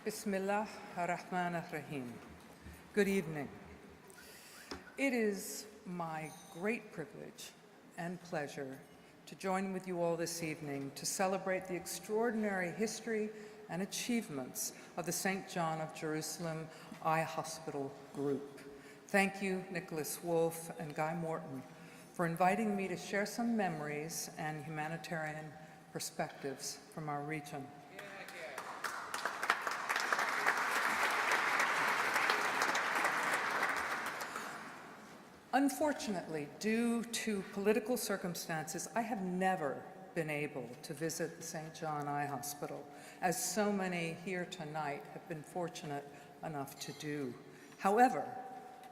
Bismillah ar-Rahman ar-Rahim. Good evening. It is my great privilege and pleasure to join with you all this evening to celebrate the extraordinary history and achievements of the St. John of Jerusalem Eye Hospital Group. Thank you, Nicholas Wolfe and Guy Morton, for inviting me to share some memories and humanitarian perspectives from our region. Unfortunately, due to political circumstances, I have never been able to visit the St. John Eye Hospital, as so many here tonight have been fortunate enough to do. However,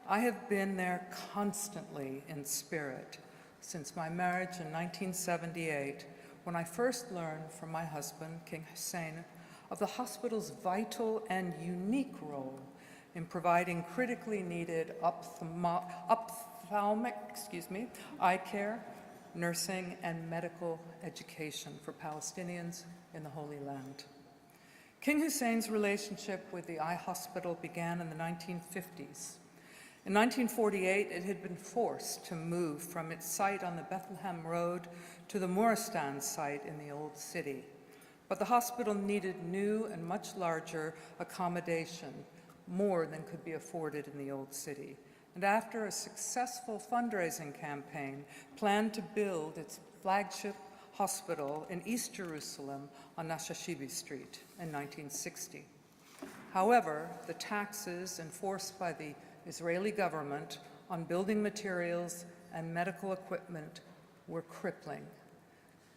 I have been there constantly in spirit since my marriage in 1978, when I first learned from my husband, King Hussein, of the hospital's vital and unique role in providing critically needed ophthalmic eye care, nursing, and medical education for Palestinians in the Holy Land. King Hussein's relationship with the eye hospital began in the 1950s. In 1948, it had been forced to move from its site on the Bethlehem Road to the Moristan site in the Old City. But the hospital needed new and much larger accommodation, more than could be afforded in the Old City. And after a successful fundraising campaign, planned to build its flagship hospital in East Jerusalem on Nashashibi Street in 1960. However, the taxes enforced by the Israeli government on building materials and medical equipment were crippling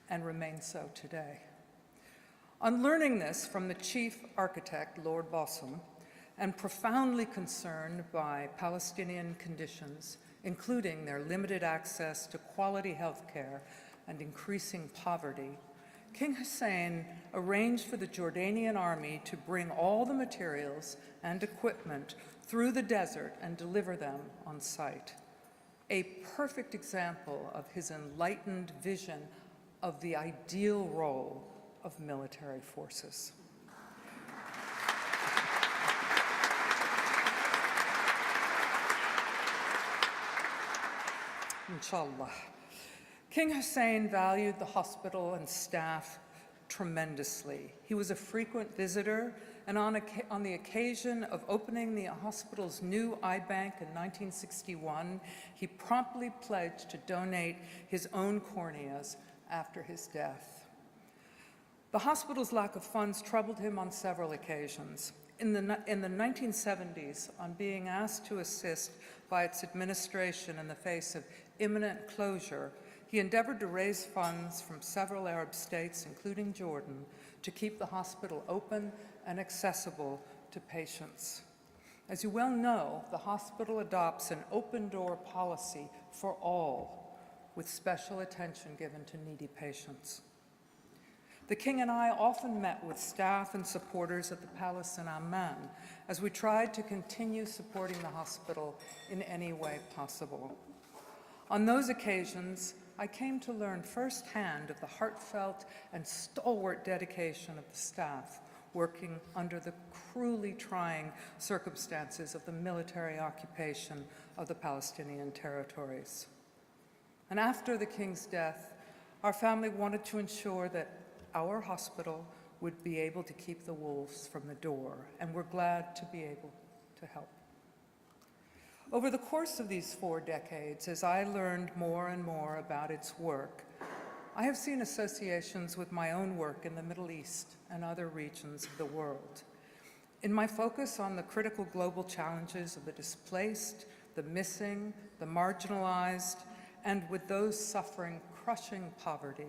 and remain so today. On learning this from the chief architect, Lord Bossum, and profoundly concerned by Palestinian conditions, including their limited access to quality health care and increasing poverty, King Hussein arranged for the Jordanian army to bring all the materials and equipment through the desert and deliver them on site. A perfect example of his enlightened vision of the ideal role of military forces. Inshallah. King Hussein valued the hospital and staff tremendously. He was a frequent visitor, and on the occasion of opening the hospital's new eye bank in 1961, he promptly pledged to donate his own corneas after his death. The hospital's lack of funds troubled him on several occasions. In the 1970s, on being asked to assist by its administration in the face of imminent closure, he endeavored to raise funds from several Arab states, including Jordan, to keep the hospital open and accessible to patients. As you well know, the hospital adopts an open-door policy for all, with special attention given to needy patients. The King and I often met with staff and supporters at the palace in Amman as we tried to continue supporting the hospital in any way possible. On those occasions, I came to learn firsthand of the heartfelt and stalwart dedication of the staff working under the cruelly trying circumstances of the military occupation of the Palestinian territories. And after the King's death, our family wanted to ensure that our hospital would be able to keep the wolves from the door, and we're glad to be able to help. Over the course of these 4 decades, as I learned more and more about its work, I have seen associations with my own work in the Middle East and other regions of the world. In my focus on the critical global challenges of the displaced, the missing, the marginalized, and with those suffering crushing poverty,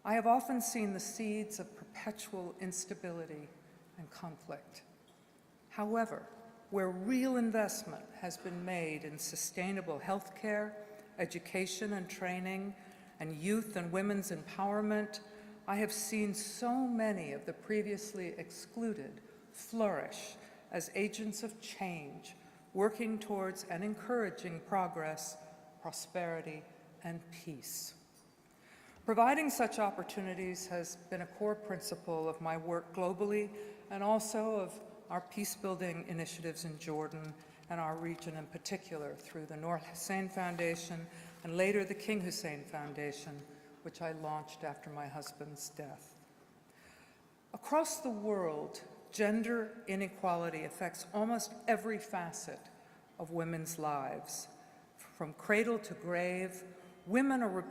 I have often seen the seeds of perpetual instability and conflict. However, where real investment has been made in sustainable healthcare, education and training, and youth and women's empowerment, I have seen so many of the previously excluded flourish as agents of change, working towards and encouraging progress, prosperity, and peace. Providing such opportunities has been a core principle of my work globally and also of our peace-building initiatives in Jordan and our region in particular through the Noor Hussein Foundation and later the King Hussein Foundation, which I launched after my husband's death. Across the world, gender inequality affects almost every facet of women's lives. From cradle to grave, women are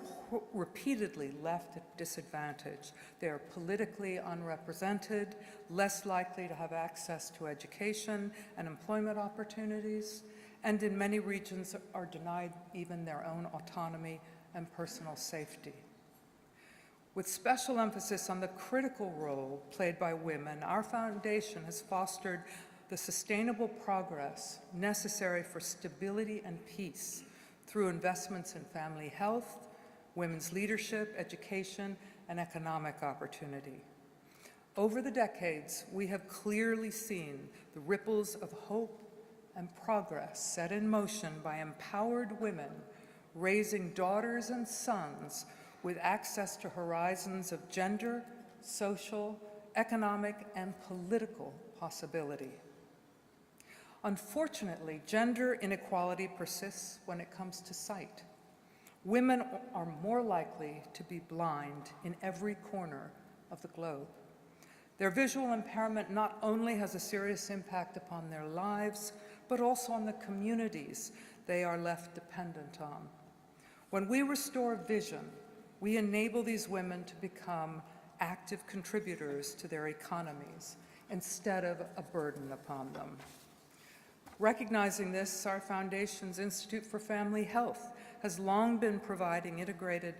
repeatedly left at disadvantage. They are politically unrepresented, less likely to have access to education and employment opportunities, and in many regions are denied even their own autonomy and personal safety. With special emphasis on the critical role played by women, our foundation has fostered the sustainable progress necessary for stability and peace through investments in family health, women's leadership, education, and economic opportunity. Over the decades, we have clearly seen the ripples of hope and progress set in motion by empowered women raising daughters and sons with access to horizons of gender, social, economic, and political possibility. Unfortunately, gender inequality persists when it comes to sight. Women are more likely to be blind in every corner of the globe. Their visual impairment not only has a serious impact upon their lives, but also on the communities they are left dependent on. When we restore vision, we enable these women to become active contributors to their economies instead of a burden upon them. Recognizing this, our foundation's Institute for Family Health has long been providing integrated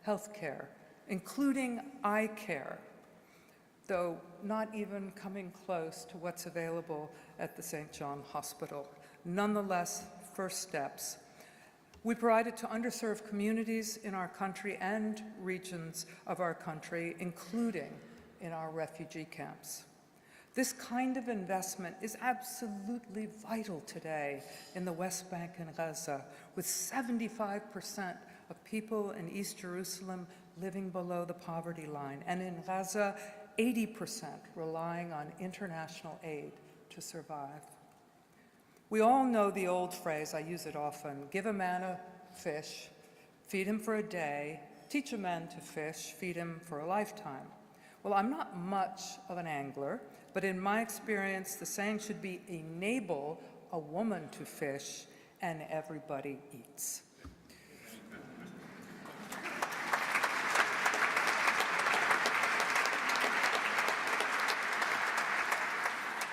health care, including eye care, though not even coming close to what's available at the St. John Hospital. Nonetheless, first steps. We provide it to underserved communities in our country and regions of our country, including in our refugee camps. This kind of investment is absolutely vital today in the West Bank and Gaza, with 75% of people in East Jerusalem living below the poverty line, and in Gaza, 80% relying on international aid to survive. We all know the old phrase, I use it often, give a man a fish, feed him for a day, teach a man to fish, feed him for a lifetime. Well, I'm not much of an angler, but in my experience, the saying should be enable a woman to fish and everybody eats.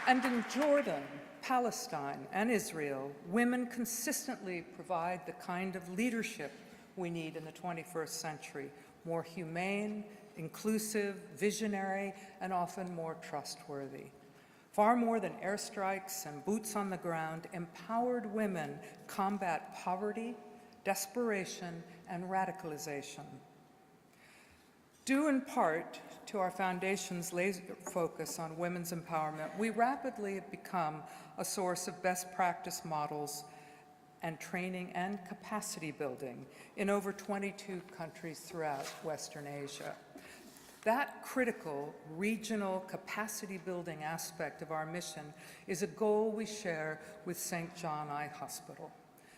And in Jordan, Palestine, and Israel, women consistently provide the kind of leadership we need in the 21st century, more humane, inclusive, visionary, and often more trustworthy. Far more than airstrikes and boots on the ground, empowered women combat poverty, desperation, and radicalization. Due in part to our foundation's laser focus on women's empowerment, we rapidly have become a source of best practice models and training and capacity building in over 22 countries throughout Western Asia. That critical regional capacity building aspect of our mission is a goal we share with St. John Eye Hospital.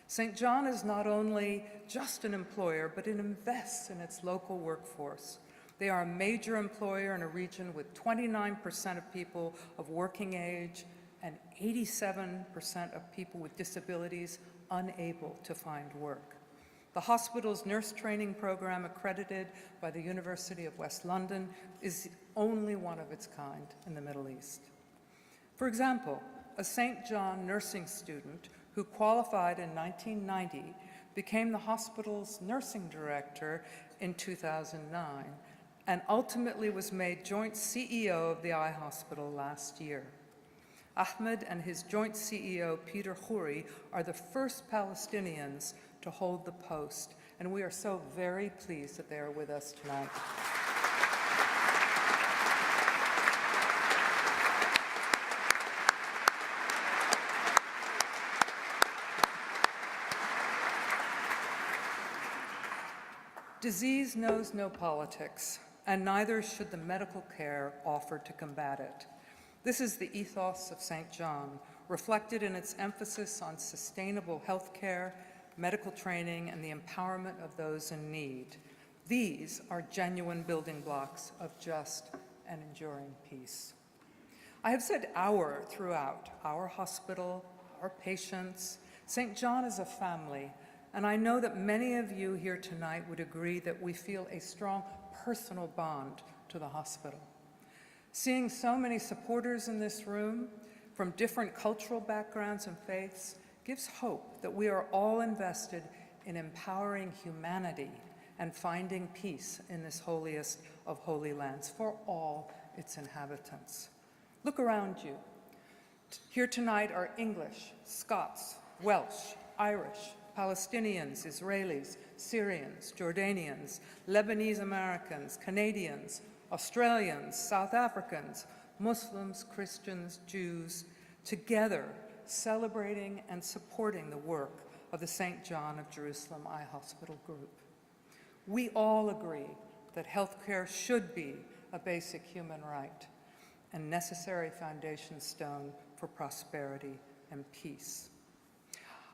St. John is not only just an employer, but it invests in its local workforce. They are a major employer in a region with 29% of people of working age and 87% of people with disabilities unable to find work. The hospital's nurse training program, accredited by the University of West London, is the only one of its kind in the Middle East. For example, a St. John nursing student who qualified in 1990 became the hospital's nursing director in 2009 and ultimately was made joint CEO of the Eye Hospital last year. Ahmed and his joint CEO, Peter Khouri, are the first Palestinians to hold the post, and we are so very pleased that they are with us tonight. Disease knows no politics, and neither should the medical care offered to combat it. This is the ethos of St. John, reflected in its emphasis on sustainable healthcare, medical training, and the empowerment of those in need. These are genuine building blocks of just and enduring peace. I have said our throughout, our hospital, our patients. St. John is a family, and I know that many of you here tonight would agree that we feel a strong personal bond to the hospital. Seeing so many supporters in this room from different cultural backgrounds and faiths gives hope that we are all invested in empowering humanity and finding peace in this holiest of holy lands for all its inhabitants. Look around you. Here tonight are English, Scots, Welsh, Irish, Palestinians, Israelis, Syrians, Jordanians, Lebanese Americans, Canadians, Australians, South Africans, Muslims, Christians, Jews, together celebrating and supporting the work of the St. John of Jerusalem Eye Hospital Group. We all agree that healthcare should be a basic human right and necessary foundation stone for prosperity and peace.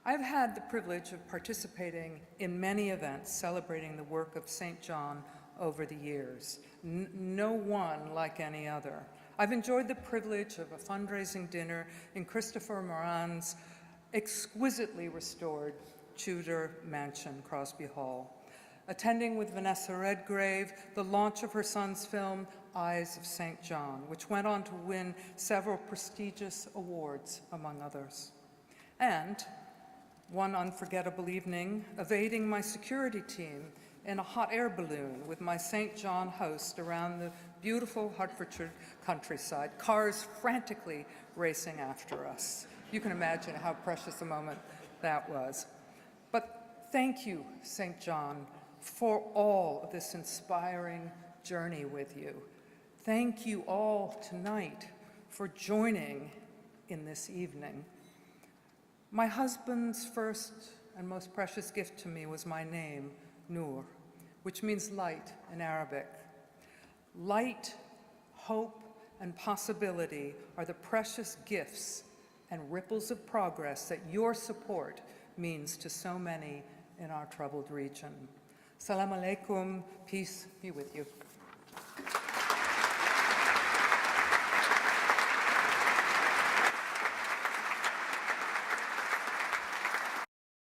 I've had the privilege of participating in many events celebrating the work of St. John over the years, no one like any other. I've enjoyed the privilege of a fundraising dinner in Christopher Moran's exquisitely restored Tudor mansion, Crosby Hall, attending with Vanessa Redgrave the launch of her son's film, Eyes of St. John, which went on to win several prestigious awards, among others. And one unforgettable evening, evading my security team in a hot air balloon with my St. John host around the beautiful Hertfordshire countryside, cars frantically racing after us. You can imagine how precious a moment that was. But thank you, St. John, for all of this inspiring journey with you. Thank you all tonight for joining in this evening. My husband's first and most precious gift to me was my name, Noor, which means light in Arabic. Light, hope, and possibility are the precious gifts and ripples of progress that your support means to so many in our troubled region. Salam alaikum, peace be with you.